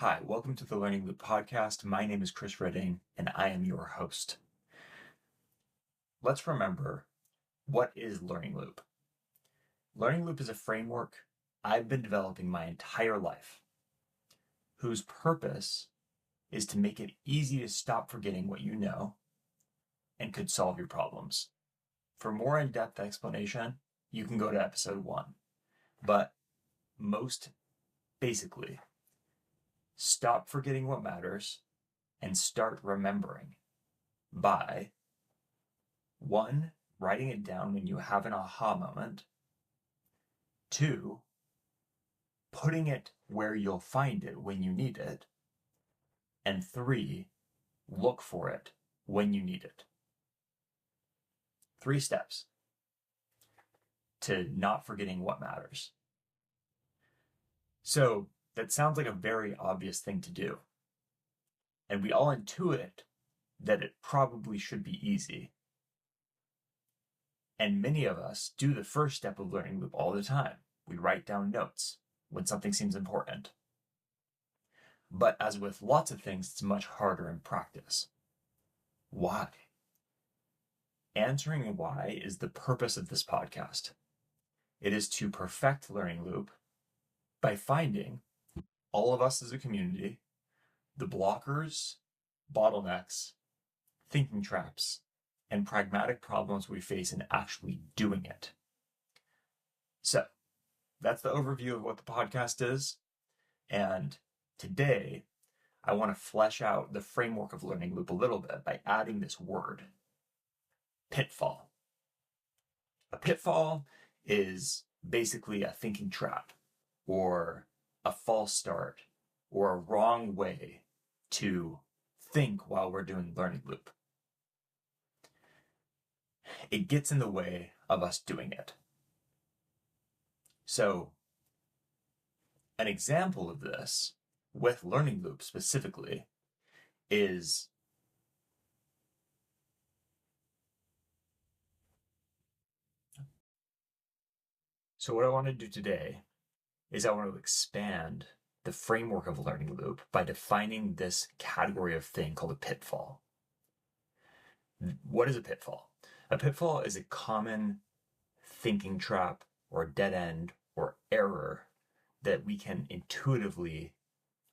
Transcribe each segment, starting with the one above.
Hi, welcome to the Learning Loop podcast. My name is Chris Redding, and I am your host. Let's remember, what is Learning Loop? Learning Loop is a framework I've been developing my entire life, whose purpose is to make it easy to stop forgetting what you know and could solve your problems. For more in-depth explanation, you can go to episode 1. But most basically, stop forgetting what matters and start remembering by 1, writing it down when you have an aha moment. 2, putting it where you'll find it when you need it. And 3, look for it when you need it. 3 steps to not forgetting what matters. So that sounds like a very obvious thing to do. And we all intuit that it probably should be easy. And many of us do the first step of Learning Loop all the time. We write down notes when something seems important. But as with lots of things, it's much harder in practice. Why? Answering why is the purpose of this podcast. It is to perfect Learning Loop by finding all of us as a community, the blockers, bottlenecks, thinking traps, and pragmatic problems we face in actually doing it. So, that's the overview of what the podcast is. And today, I want to flesh out the framework of Learning Loop a little bit by adding this word, pitfall. A pitfall is basically a thinking trap, or a false start, or a wrong way to think while we're doing Learning Loop. It gets in the way of us doing it. So, an example of this, with Learning Loop specifically, is so what I want to do today is I want to expand the framework of Learning Loop by defining this category of thing called a pitfall. What is a pitfall? A pitfall is a common thinking trap or dead end or error that we can intuitively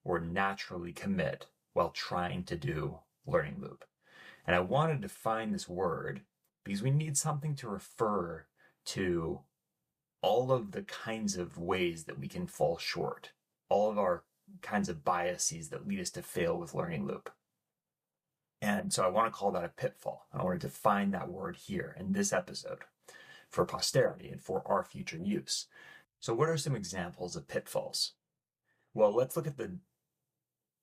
or naturally commit while trying to do Learning Loop. And I wanted to find this word because we need something to refer to all of the kinds of ways that we can fall short, all of our kinds of biases that lead us to fail with Learning Loop. And so I want to call that a pitfall. I want to define that word here in this episode for posterity and for our future use. So what are some examples of pitfalls? Well, let's look at the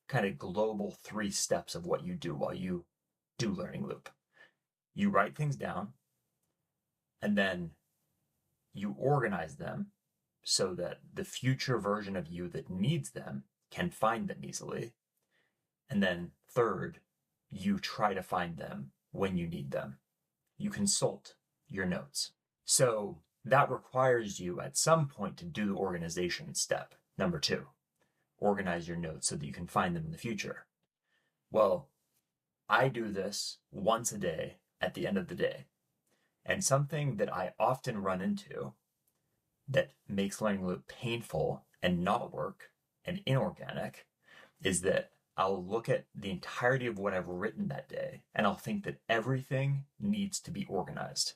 kind of global 3 steps of what you do while you do Learning Loop. You write things down, and then you organize them so that the future version of you that needs them can find them easily. And then 3rd, you try to find them when you need them. You consult your notes. So that requires you at some point to do the organization step, number 2. Organize your notes so that you can find them in the future. Well, I do this once a day at the end of the day. And something that I often run into that makes Learning Loop painful and not work and inorganic is that I'll look at the entirety of what I've written that day and I'll think that everything needs to be organized.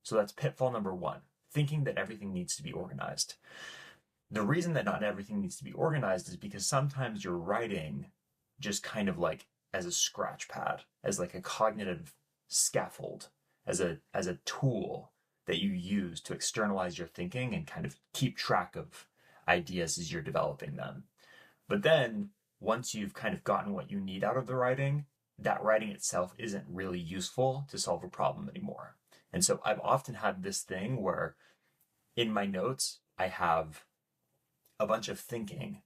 So that's pitfall number 1, thinking that everything needs to be organized. The reason that not everything needs to be organized is because sometimes you're writing just kind of like as a scratch pad, as like a cognitive scaffold, as a tool that you use to externalize your thinking and kind of keep track of ideas as you're developing them. But then once you've kind of gotten what you need out of the writing, that writing itself isn't really useful to solve a problem anymore. And so I've often had this thing where in my notes, I have a bunch of thinking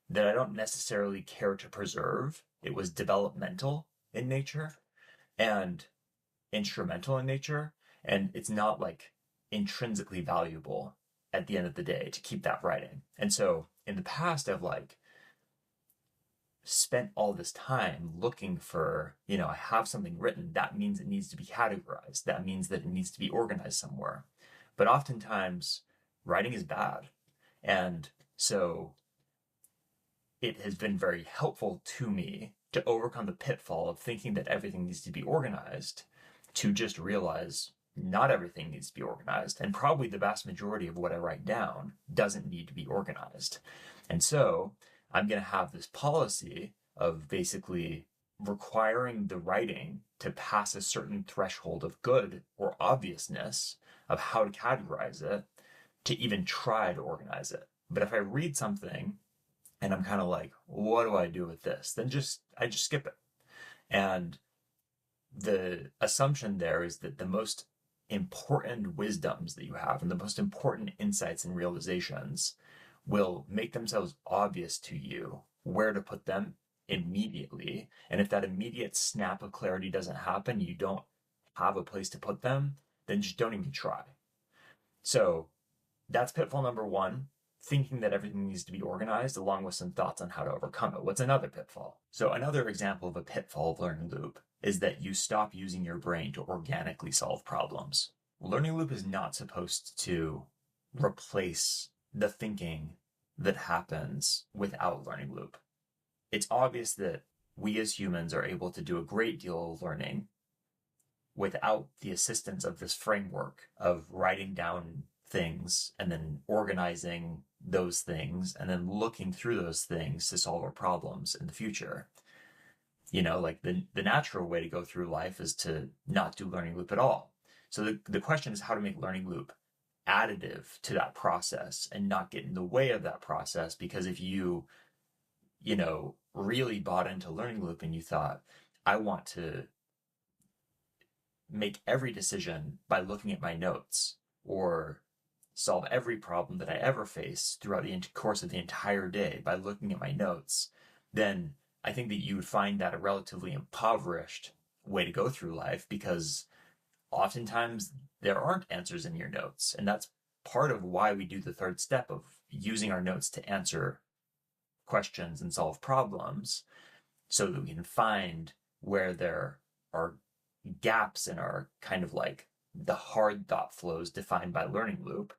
that I don't necessarily care to preserve. It was developmental in nature and instrumental in nature, and it's not like intrinsically valuable at the end of the day to keep that writing. And so in the past, I've like spent all this time looking for, I have something written, that means it needs to be categorized. That means that it needs to be organized somewhere. But oftentimes, writing is bad. And so it has been very helpful to me to overcome the pitfall of thinking that everything needs to be organized, to just realize not everything needs to be organized. And probably the vast majority of what I write down doesn't need to be organized. And so I'm going to have this policy of basically requiring the writing to pass a certain threshold of good or obviousness of how to categorize it to even try to organize it. But if I read something and I'm kind of like, what do I do with this? Then I just skip it. And the assumption there is that the most important wisdoms that you have and the most important insights and realizations will make themselves obvious to you where to put them immediately. And if that immediate snap of clarity doesn't happen, you don't have a place to put them, then just don't even try. So that's pitfall number one, thinking that everything needs to be organized, along with some thoughts on how to overcome it. What's another pitfall? So another example of a pitfall of learning loop is that you stop using your brain to organically solve problems. Learning loop is not supposed to replace the thinking that happens without learning loop. It's obvious that we as humans are able to do a great deal of learning without the assistance of this framework of writing down things and then organizing those things and then looking through those things to solve our problems in the future. Like the natural way to go through life is to not do learning loop at all. So the question is how to make learning loop additive to that process and not get in the way of that process. Because if you really bought into learning loop and you thought, I want to make every decision by looking at my notes or solve every problem that I ever face throughout the course of the entire day by looking at my notes, then I think that you would find that a relatively impoverished way to go through life, because oftentimes there aren't answers in your notes. And that's part of why we do the third step of using our notes to answer questions and solve problems, so that we can find where there are gaps in our kind of like the hard thought flows defined by learning loop,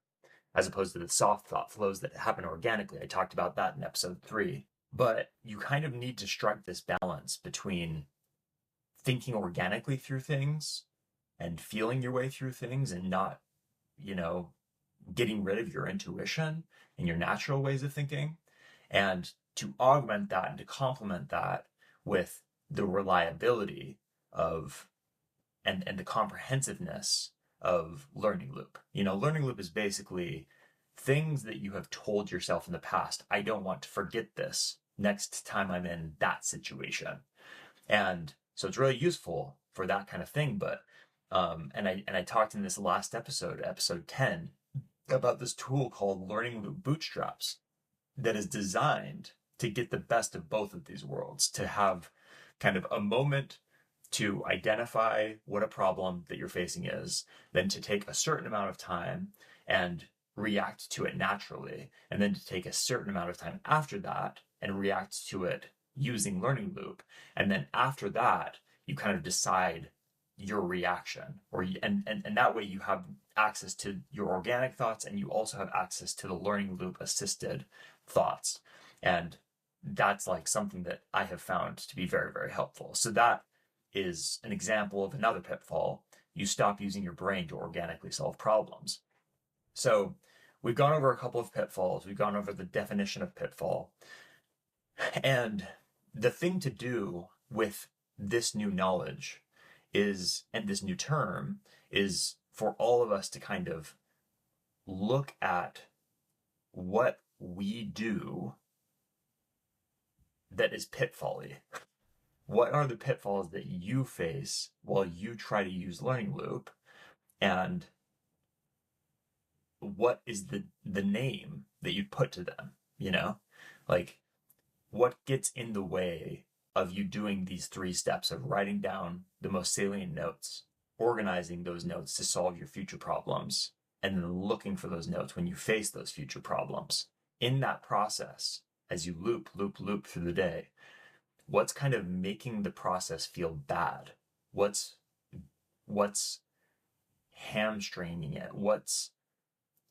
as opposed to the soft thought flows that happen organically. I talked about that in episode 3. But you kind of need to strike this balance between thinking organically through things and feeling your way through things and not, getting rid of your intuition and your natural ways of thinking, and to augment that and to complement that with the reliability of and the comprehensiveness of learning loop. Learning loop is basically things that you have told yourself in the past. I don't want to forget this next time I'm in that situation. And so it's really useful for that kind of thing. But and I talked in this last episode 10, about this tool called Learning Loop Bootstraps that is designed to get the best of both of these worlds, to have kind of a moment to identify what a problem that you're facing is, then to take a certain amount of time and react to it naturally, and then to take a certain amount of time after that and react to it using learning loop. And then after that, you kind of decide your reaction, and that way you have access to your organic thoughts, and you also have access to the learning loop assisted thoughts. And that's like something that I have found to be very, very helpful. So that is an example of another pitfall. You stop using your brain to organically solve problems. So we've gone over a couple of pitfalls. We've gone over the definition of pitfall. And the thing to do with this new knowledge and this new term, is for all of us to kind of look at what we do that is pitfally. What are the pitfalls that you face while you try to use learning loop? And what is the name that you put to them? Like, what gets in the way of you doing these 3 steps of writing down the most salient notes, organizing those notes to solve your future problems, and then looking for those notes when you face those future problems? In that process, as you loop through the day, What's kind of making the process feel bad? What's hamstringing it? What's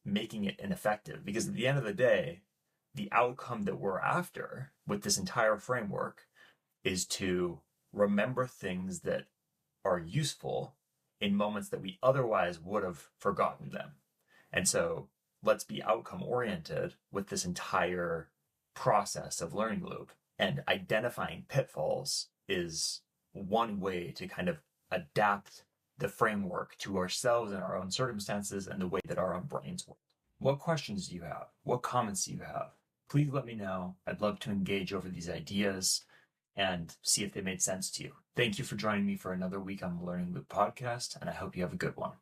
making it ineffective? Because at the end of the day, the outcome that we're after with this entire framework is to remember things that are useful in moments that we otherwise would have forgotten them. And so let's be outcome oriented with this entire process of learning loop. And identifying pitfalls is one way to kind of adapt the framework to ourselves and our own circumstances and the way that our own brains work. What questions do you have? What comments do you have? Please let me know. I'd love to engage over these ideas and see if they made sense to you. Thank you for joining me for another week on the Learning Loop podcast, and I hope you have a good one.